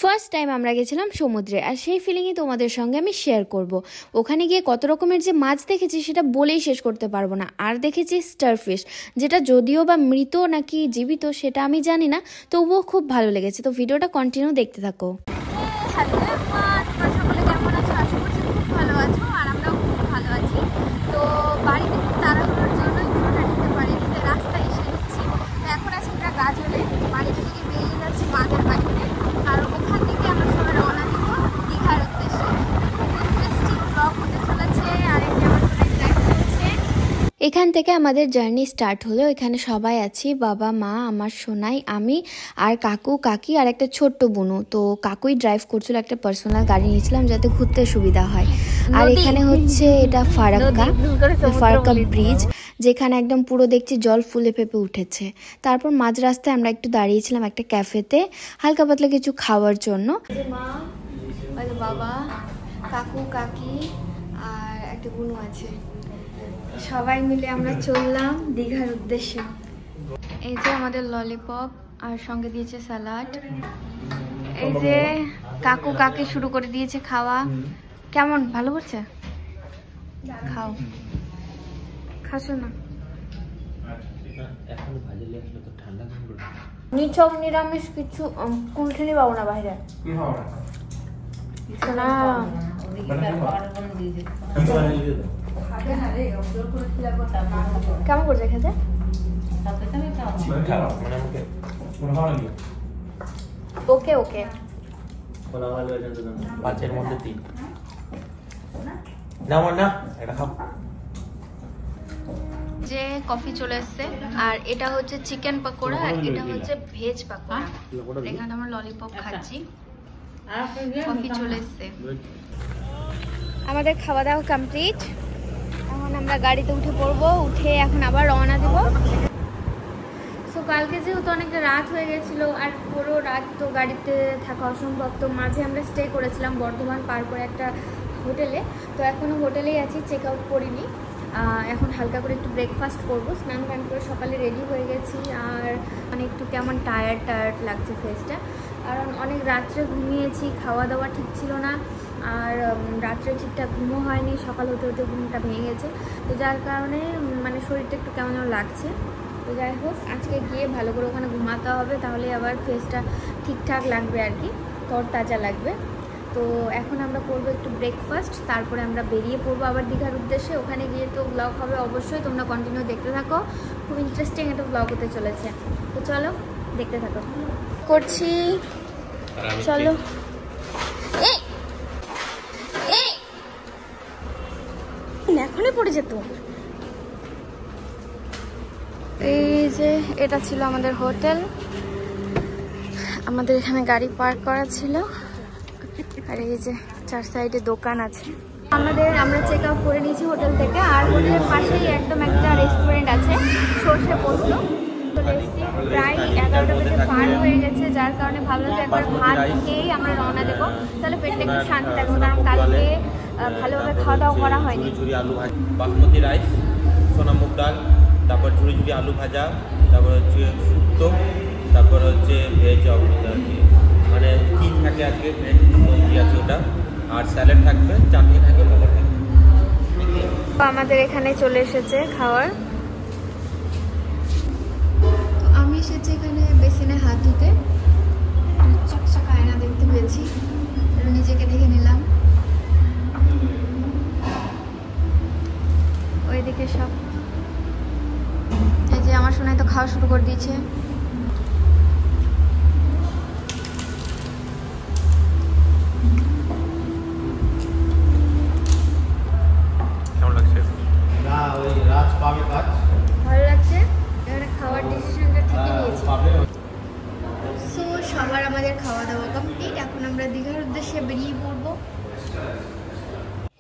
First time আমরা গেছিলাম সমুদ্রে, আর সেই ফিলিংই তোমাদের সঙ্গে আমি শেয়ার করব। ওখানে গিয়ে কত রকমের যে মাছ দেখেছি সেটা বলেই শেষ করতে পারবো না। আর দেখেছি স্টারফিশ, যেটা যদিও বা মৃত নাকি জীবিত সেটা আমি জানি না, তবুও খুব ভালো লেগেছে। তো ভিডিওটা কন্টিনিউ দেখতে থাকো। তো বাড়িতে তাড়াহুড়োর জন্য দিতে পারিনি, রাস্তায় এসে নিচ্ছি। তো এখন আছি আমরা গাজলে, বাড়ি থেকে বেরিয়ে যাচ্ছি মাদের বাড়িতে, আর ওখান থেকে আমরা সবাই রওনা দিব দীঘার উদ্দেশ্যে। খুব ইন্টারেস্টিং ব্লগ হতে চলেছে। আর এই যে আমার সবাই ড্রাইভ করছে। এখান থেকে আমাদের জার্নি স্টার্ট হলো। এখানে সবাই আছি, বাবা মা, আমার সোনাই, আমি আর কাকু কাকি আর একটা ছোট্ট বোনু। তো কাকুই ড্রাইভ করছিল, একটা পার্সোনাল গাড়ি নিয়েছিলাম যাতে ঘুরতে সুবিধা হয়। আর এখানে হচ্ছে এটা ফারাক্কা ব্রিজ, যেখানে একদম পুরো দেখছি জল ফুলে ফেপে উঠেছে। তারপর মাঝ রাস্তায় আমরা একটু দাঁড়িয়েছিলাম একটা ক্যাফেতে হালকা পাতলা কিছু খাওয়ার জন্য। মা, বাবা, কাকু কাকি আর একটা বোনু আছে, সবাই মিলে আমরা চললাম দীঘার উদ্দেশ্যে। এই যে আমাদের ললিপপ আর সঙ্গে দিয়েছে স্যালাড। এই যে কাকু কাকি শুরু করে দিয়েছে খাওয়া। কেমন, ভালো করছে? খাও, খাসো না? নিছক নিরামিষ কিছু কুলখানি পাবো না বাইরে। কেমন করছে খেতে? ওকে ওকে, পাঁচের মধ্যে 3 না এটা খাও। যে কফি চলে এসছে, আর এটা হচ্ছে চিকেন পকোড়া, আর এটা হচ্ছে ভেজ পকোড়া। এখানে আমরা ললিপপ খাচ্ছি, কফি চলে এসছে। আমাদের খাওয়া দাওয়া কমপ্লিট। এখন আমরা গাড়িতে উঠে পড়বো, উঠে এখন আবার রওনা দেবো। সো কালকে যেহেতু অনেকটা রাত হয়ে গেছিলো, আর পুরো রাত তো গাড়িতে থাকা অসম্ভব, তো মাঝে আমরা স্টে করেছিলাম বর্ধমান পার করে একটা হোটেলে। তো এখনও হোটেলেই আছি, চেক আউট করিনি। এখন হালকা করে একটু ব্রেকফাস্ট করবো, স্নান টান করে সকালে রেডি হয়ে গেছি। আর মানে একটু কেমন টায়ার্ড লাগছে ফেসটা, কারণ অনেক রাত্রে ঘুমিয়েছি, খাওয়া দাওয়া ঠিক ছিল না, আর রাত্রে ঠিকঠাক ঘুমও হয়নি, সকাল হতে হতে ঘুমটা ভেঙে গেছে। তো যার কারণে মানে শরীরটা একটু কেমন লাগছে। তো যাই হোক, আজকে গিয়ে ভালো করে ওখানে ঘুমাতে হবে, তাহলে আবার ফেসটা ঠিকঠাক লাগবে আর কি, তরতাজা লাগবে। তো এখন আমরা করবো একটু ব্রেকফাস্ট, তারপরে আমরা বেরিয়ে পড়বো আবার দীঘার উদ্দেশ্যে। ওখানে গিয়ে তো ব্লগ হবে অবশ্যই, তোমরা কন্টিনিউ দেখতে থাকো, খুব ইন্টারেস্টিং একটা ব্লগ হতে চলেছে। তো চলো দেখতে থাকো। করছি, চলো। এখনই পড়ে যেত। এই যে এটা ছিল আমাদের হোটেল, আমাদের এখানে গাড়ি পার্ক করা ছিল, আর এই যে 4 সাইডে দোকান আছে। আমরা চেক আউট করে নিয়েছি হোটেল থেকে, আর হোটেলের পাশেই একদম একটা রেস্টুরেন্ট আছে, সর্ষে পোস্ত। চলে এসেছি, প্রায় 11টা বেজে পার হয়ে গেছে, যার কারণে ভাবলাম যে একবার ভাত খেয়েই আমরা রওনা দেবো, তাহলে পেটটা একটু শান্তি থাকবো, কারণ কালকে ভালোভাবে খাওয়া দাওয়া করা হয়নি। ঝুরি আলু ভাজা, বাসমতি রাইস, সোনা মুগ ডাল, তারপর ঝুরি আলু ভাজা, তারপর হচ্ছে শুক্তো, তারপর হচ্ছে ভেজ আর কি, মানে কি থাকে আজকে ভেজ সবজি আছে ওটা, আর স্যালাড থাকবে, চাটনি থাকবে, পাপড় থাকবে। আমাদের এখানে চলে এসেছে খাওয়ার। তো আমি এসেছি এখানে বেসিনে হাত ধুতে, চকচক আয়না দেখতে পেয়েছি, নিজেকে দেখে নিলাম। ওইদিকে সব, এই যে আমার সোনাই তো খাওয়া শুরু করে দিয়েছে। ভালো লাগছে, এখানে খাওয়ার ডিসিশনটা ঠিকই নিয়েছি। সো সবার আমাদের খাওয়া দাওয়া কমপ্লিট, এখন আমরা দীঘার উদ্দেশ্যে বেরিয়ে পড়বো।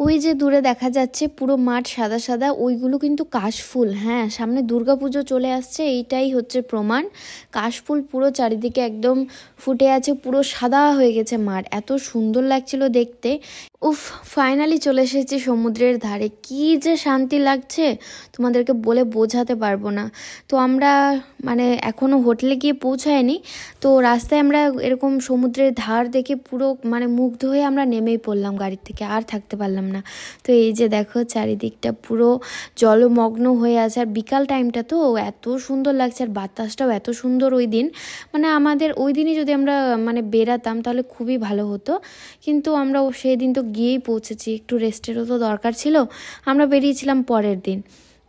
ওই যে দূরে দেখা যাচ্ছে পুরো মাঠ সাদা সাদা, ওইগুলো কিন্তু কাশফুল। হ্যাঁ, সামনে দুর্গাপুজো চলে আসছে, এইটাই হচ্ছে প্রমাণ। কাশফুল পুরো চারিদিকে একদম ফুটে আছে, পুরো সাদা হয়ে গেছে মাঠ, এত সুন্দর লাগছিল দেখতে। উফ, ফাইনালি চলে এসেছি সমুদ্রের ধারে। কি যে শান্তি লাগছে তোমাদেরকে বলে বোঝাতে পারবো না। তো আমরা মানে এখনও হোটেলে গিয়ে পৌঁছায়নি, তো রাস্তায় আমরা এরকম সমুদ্রের ধার দেখে পুরো মানে মুগ্ধ হয়ে আমরা নেমেই পড়লাম গাড়ির থেকে, আর থাকতে পারলাম না। তো এই যে দেখো চারিদিকটা পুরো জলমগ্ন হয়ে আছে, আর বিকাল টাইমটা তো এত সুন্দর লাগছে, আর বাতাসটাও এত সুন্দর ওই দিন। মানে আমাদের ওই দিনই যদি আমরা মানে বেরাতাম তাহলে খুবই ভালো হতো, কিন্তু আমরা সেই দিন তো গিয়েই পৌঁছেছি, একটু রেস্টেরও তো দরকার ছিল। আমরা বেরিয়েছিলাম পরের দিন।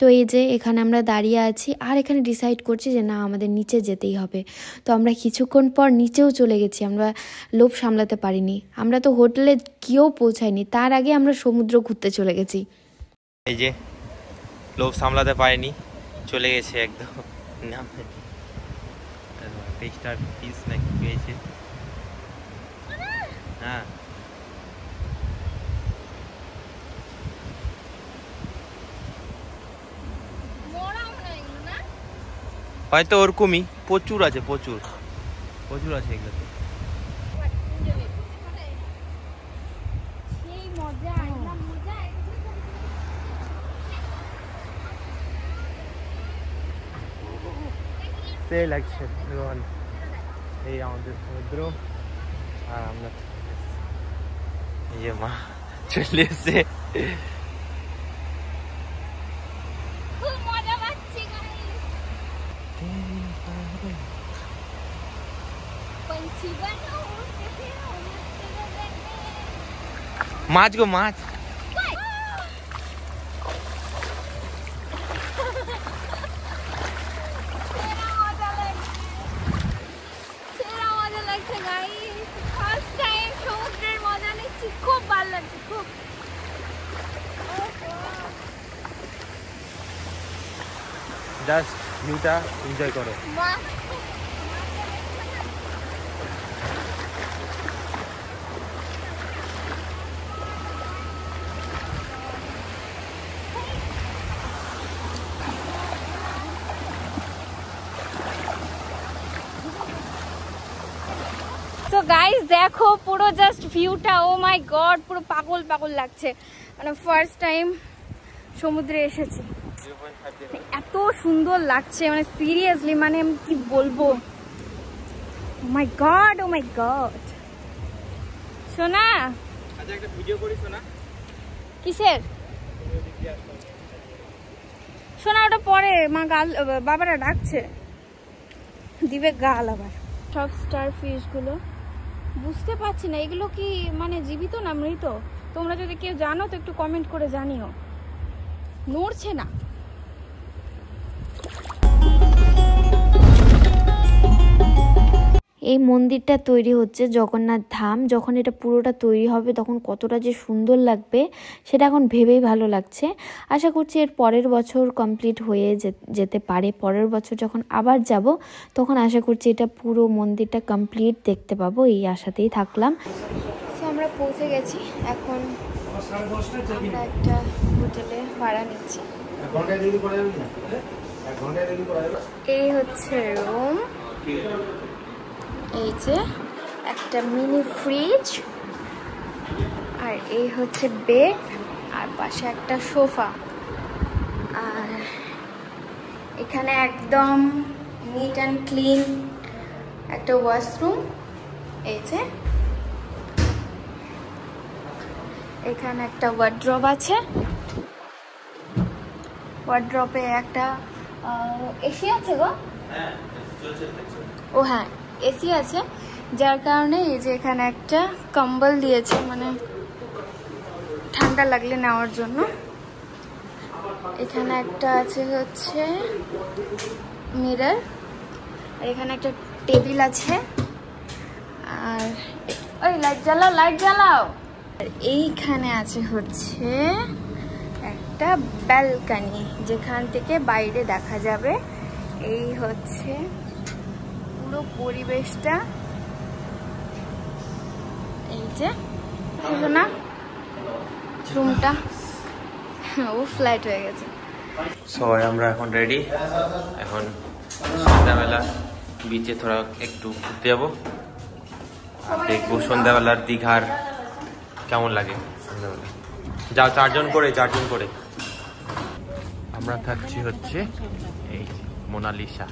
তো এই যে এখানে আমরা দাঁড়িয়ে আছি, আর এখানে ডিসাইড করছি যে না আমাদের নিচে যেতেই হবে। তো আমরা কিছুক্ষণ পর নিচেও চলে গেছি, আমরা লোভ সামলাতে পারিনি। আমরা তো হোটেলে গিয়েও পৌঁছাইনি, তার আগে আমরা সমুদ্র ঘুরতে চলে গেছি। এই যে লোভ সামলাতে পারেনি, চলে গেছে একদম। টেস্টার পিস নাকি পেয়েছে। হ্যাঁ হয়তো ওরকমই প্রচুর আছে, প্রচুর প্রচুর আছে এগুলোতে। সেই লাগছে রোহন, এই আমাদের সমুদ্র, আর আমরা এই যে মা চলে এসছে। মাছ গো মাছ, খুব ভালো লাগছে, খুব। জাস্ট ভিউটা এনজয় করো। তো গাইস দেখো পুরো জাস্ট ভিউটা, ও মাই গড, পুরো পাগল পাগল লাগছে। মানে ফার্স্ট টাইম সমুদ্রে এসেছি, এত সুন্দর লাগছে, মানে সিরিয়াসলি, মানে আমি কি বলবো। ও মাই গড, ও মাই গড। সোনা, আচ্ছা একটা ভিডিও করি সোনা। কিসের? সোনা ওটা পরে, মা গাল বাবারা ডাকছে, দিবে গাল আবার। সব স্টার ফিশ গুলো বুঝতে পারছি না এগুলো কি মানে জীবিত না মৃত। তোমরা যদি কেউ জানো তো একটু কমেন্ট করে জানিও। নড়ছে না। এই মন্দিরটা তৈরি হচ্ছে জগন্নাথ ধাম, যখন এটা পুরোটা তৈরি হবে তখন কতটা যে সুন্দর লাগবে সেটা এখন ভেবেই ভালো লাগছে। আশা করছি এর পরের বছর কমপ্লিট হয়ে যেতে পারে। পরের বছর যখন আবার যাব তখন আশা করছি এটা পুরো মন্দিরটা কমপ্লিট দেখতে পাবো, এই আশাতেই থাকলাম। তো আমরা পৌঁছে গেছি, এখন আমরা একটা হোটেলে ভাড়া নিচ্ছি। এই হচ্ছে রুম, এই যে একটা মিনি ফ্রিজ, আর এই হচ্ছে বেড, আর পাশে একটা সোফা, আর এখানে একদম নিট অ্যান্ড ক্লিন একটা ওয়াশরুম। এই যে এখানে একটা ওয়ার্ড্রপ আছে, ওয়ার্ড্রপে একটা এসি আছে গো। ও হ্যাঁ, এসি আছে, যার কারণে এই যে এখানে একটা কম্বল দিয়েছে, মানে ঠান্ডা লাগলে নেওয়ার জন্য। এখানে একটা আছে হচ্ছে মিরর, আর এখানে একটা টেবিল আছে, আর ওই লাইট জ্বালাও, লাইট জ্বালাও। আর এইখানে আছে হচ্ছে একটা ব্যালকনি, যেখান থেকে বাইরে দেখা যাবে। এই হচ্ছে পুরো পরিবেশটা। এই যে না রুমটা, ও ফ্লাইট হয়ে গেছে। সবাই আমরা এখন রেডি, এখন সন্ধ্যাবেলা বিচে থোড়া একটু ঘুরতে যাবো, আর দেখবো সন্ধ্যাবেলার দীঘার কেমন লাগে সন্ধ্যাবেলা। যাও 4 জন করে। আমরা থাকছি হচ্ছে এই মোনালিসা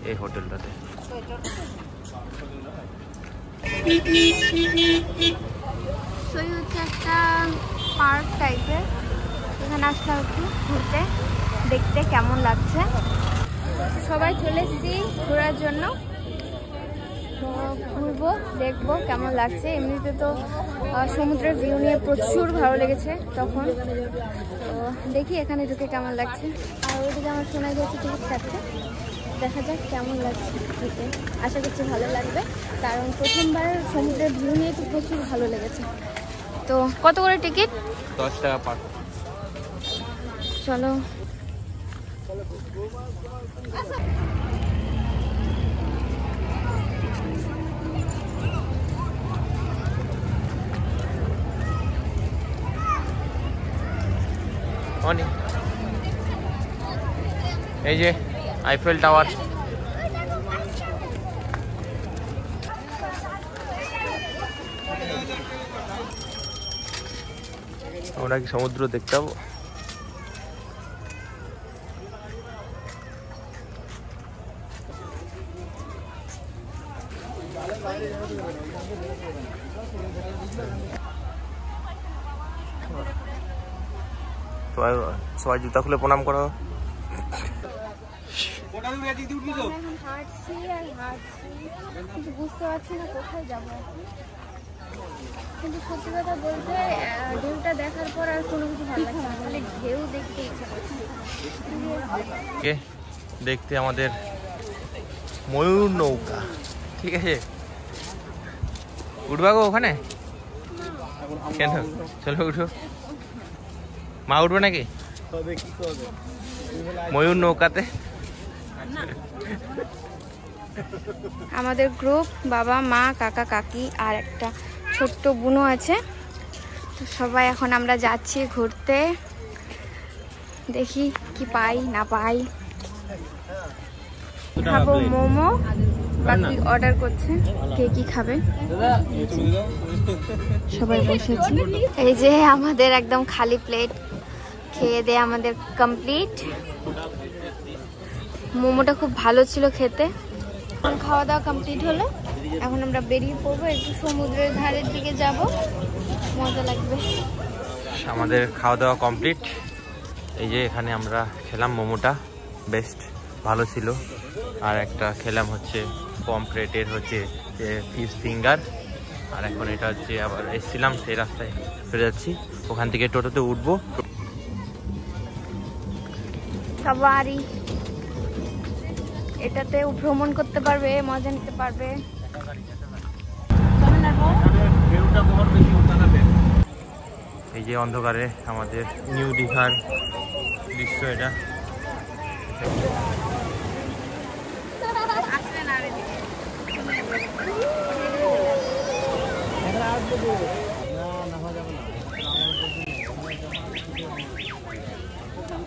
এই হোটেলটাতে। হচ্ছে একটা পার্ক টাইপের, এখানে আসলাম একটু ঘুরতে, দেখতে কেমন লাগছে। সবাই চলে এসেছি ঘোরার জন্য, ঘুরবো দেখবো কেমন লাগছে। এমনিতে তো সমুদ্রের ভিউ নিয়ে প্রচুর ভালো লেগেছে তখন, তো দেখি এখানে ঢুকে কেমন লাগছে। আর ওইদিকে আমার শোনা গেছে টিকিট কাটতে, দেখা যাক কেমন লাগছে ঢুকে। আশা করছি ভালো লাগবে, কারণ প্রথমবার সমুদ্রের ভিউ নিয়ে তো প্রচুর ভালো লেগেছে। তো কত করে টিকিট? 10 টাকা পার। চলো। এই যে আইফেল টাওয়ার। আমরা কি সমুদ্র দেখতে পাবো? সবাই জুতা খুলে প্রণাম করো। কিন্তু বুঝতে পারছি না কোথায় যাবো, কিন্তু সত্যি কথা বলতে ঢেউটা দেখার পর আর কোনো কিছু ভালো লাগছে না, খালি ঢেউ দেখতে ইচ্ছা করছে। দেখতে আমাদের ময়ূর নৌকা, ঠিক আছে, উঠবা গো ওখানে? কেন? চলো উঠো। মা উঠবে নাকি ময়ূর নৌকাতে? আমাদের গ্রুপ, বাবা মা কাকা কাকি আর একটা ছোট্ট বুনো আছে, তো সবাই এখন আমরা যাচ্ছি ঘুরতে, দেখি কি পাই না পাই। খাবো মোমো, বাকি অর্ডার করছে কে কি খাবে। সবাই বসেছি, এই যে আমাদের একদম খালি প্লেট, খেয়ে দিয়ে আমাদের কমপ্লিট। মোমোটা খুব ভালো ছিল খেতে। খাওয়া দাওয়া কমপ্লিট হলো, এখন আমরা বেরিয়ে পড়বো, একটু সমুদ্রের ধারের দিকে যাব, মজা লাগবে। আমাদের খাওয়া দাওয়া কমপ্লিট। এই যে এখানে আমরা খেলাম মোমোটা, বেস্ট ভালো ছিল। আর একটা খেলাম হচ্ছে পমফ্রেটের হচ্ছে ফিশ ফিঙ্গার। আর এখন এটা হচ্ছে আবার এসেছিলাম সেই রাস্তায় ফিরে যাচ্ছি, ওখান থেকে টোটোতে উঠবো। সবারই এটাতে ভ্রমণ করতে পারবে, মজা নিতে পারবে। এই যে অন্ধকারে আমাদের নিউ দীঘার দৃশ্য এটা।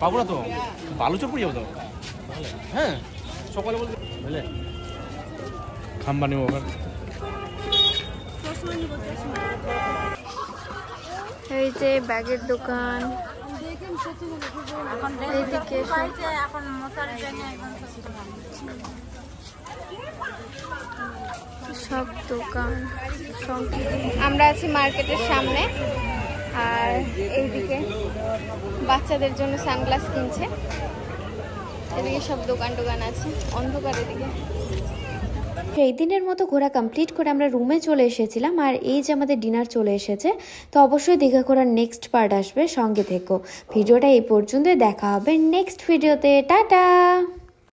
পাবো না তো, বালুচর পড়ে যাবো তো। হ্যাঁ সকালে বলতে বুঝলে খাম্বা নেবো ওখানে। এই যে ব্যাগের দোকান, এইদিকে সব দোকান। আমরা আছি মার্কেটের সামনে, আর এইদিকে বাচ্চাদের জন্য সানগ্লাস কিনছে, এদিকে সব দোকান টোকান আছে, অন্ধকার এদিকে। এই দিনের মতো ঘোরা কমপ্লিট করে আমরা রুমে চলে এসেছিলাম, আর এই যে আমাদের ডিনার চলে এসেছে। তো অবশ্যই দীঘা ঘোরার নেক্সট পার্ট আসবে, সঙ্গে থেকো। ভিডিওটা এই পর্যন্ত, দেখা হবে নেক্সট ভিডিওতে। টাটা।